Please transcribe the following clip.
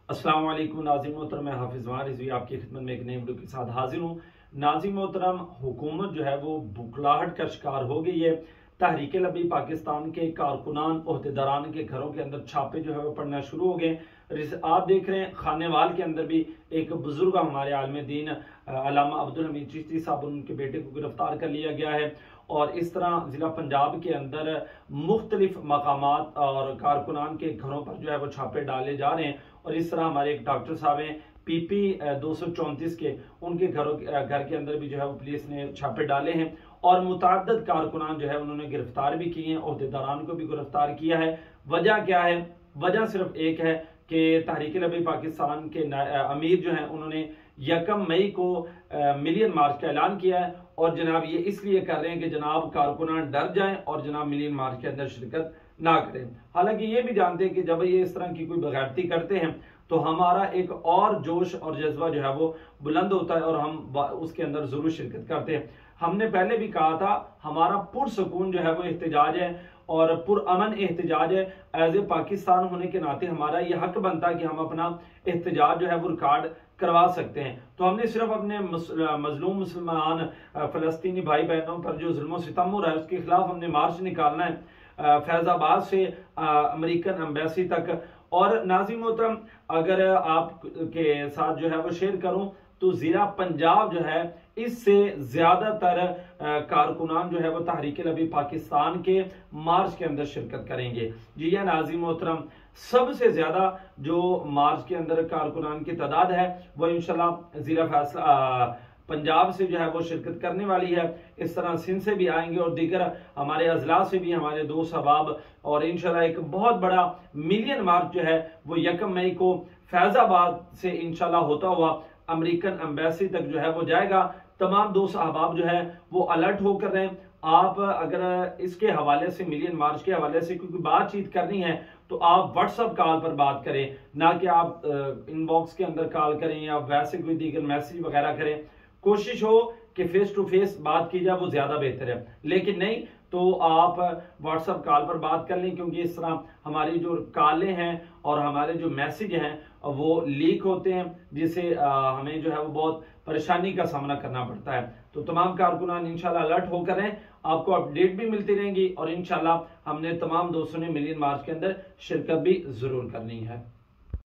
अस्सलाम वालेकुम नाज़रीन मोहतरम, मैं हाफिज़ वहां रिजवी आपकी खिदमत में एक नई वीडियो के साथ हाजिर हूँ। नाज़रीन मोहतरम, हुकूमत जो है वो बुखलाहट का शिकार हो गई है। तहरीक लबी पाकिस्तान के कारकुनान ओहदेदारान के घरों के अंदर छापे जो है वो पड़ना शुरू हो गए। आप देख रहे हैं खानेवाल के अंदर भी एक बुजुर्ग हमारे आलम दीन अल्लामा अब्दुल हमीद चिश्ती साहब उनके बेटे को गिरफ्तार कर लिया गया है। और इस तरह ज़िला पंजाब के अंदर मुख्तलिफ मकामात और कारकुनान के घरों पर जो है वो छापे डाले जा रहे हैं। और इस तरह हमारे एक डॉक्टर साहब हैं PP 234 के, उनके घर के अंदर भी जो है वो पुलिस ने छापे डाले हैं और मुतअद्दिद कारकुनान जो है उन्होंने गिरफ्तार भी किए हैं, ओहदेदारान को भी गिरफ्तार किया है। वजह क्या है? वजह सिर्फ एक है कि तहरीक लबी पाकिस्तान के अमीर जो हैं उन्होंने 1 मई को मिलियन मार्च का ऐलान किया है। और जनाब ये इसलिए कर रहे हैं कि जनाब कारकुनान डर जाएं और जनाब मिलियन मार्च के अंदर शिरकत ना करें। हालांकि ये भी जानते हैं कि जब ये इस तरह की कोई बगैरती करते हैं तो हमारा एक और जोश और जज्बा जो है वो बुलंद होता है और हम उसके अंदर जरूर शिरकत करते हैं। हमने पहले भी कहा था हमारा पुरसकून जो है वो एहतजाज है और पुरअमन एहतजाज है। एज ए पाकिस्तान होने के नाते हमारा ये हक बनता है कि हम अपना एहतजाज जो है वो रिकॉर्ड करवा सकते हैं। तो हमने सिर्फ अपने मजलूम मुसलमान फलस्तीनी भाई बहनों पर जो जुल्म सितम हो रहा है उसके खिलाफ हमने मार्च निकालना है, फैजाबाद से अमेरिकन एम्बेसी तक। और नाज़रीन मोहतरम, अगर आप के साथ जो है वो शेयर करूं तो जिला पंजाब जो है इससे ज्यादातर कारकुनान जो है वो तहरीक लबी पाकिस्तान के मार्च के अंदर शिरकत करेंगे। जी हाँ नाज़रीन मोहतरम, सबसे ज्यादा जो मार्च के अंदर कारकुनान की तादाद है वो इंशाल्लाह जिला फैसला पंजाब से जो है वो शिरकत करने वाली है। इस तरह सिंध से भी आएंगे और दीगर हमारे अजला से भी हमारे दोस्त अहबाब। और इंशाल्लाह एक बहुत बड़ा मिलियन मार्च जो है वो 1 मई को फैजाबाद से इंशाल्लाह होता हुआ अमेरिकन एम्बेसी तक जो है वो जाएगा। तमाम दोस्त अहबाब जो है वो अलर्ट होकर रहे। आप अगर इसके हवाले से मिलियन मार्च के हवाले से क्योंकि बातचीत करनी है तो आप व्हाट्सएप कॉल पर बात करें, ना कि आप इनबॉक्स के अंदर कॉल करें या वैसे कोई दीगर मैसेज वगैरह करें। कोशिश हो कि फेस टू फेस बात की जाए, वो ज्यादा बेहतर है। लेकिन नहीं तो आप व्हाट्सएप कॉल पर बात कर लें, क्योंकि इस तरह हमारी जो कॉलें हैं और हमारे जो मैसेज हैं वो लीक होते हैं, जिससे हमें जो है वो बहुत परेशानी का सामना करना पड़ता है। तो तमाम कारकुनान इंशाल्लाह अलर्ट होकर हैं, आपको अपडेट भी मिलती रहेंगी और इंशाल्लाह हमने तमाम दोस्तों ने मिलियन मार्च के अंदर शिरकत भी जरूर करनी है।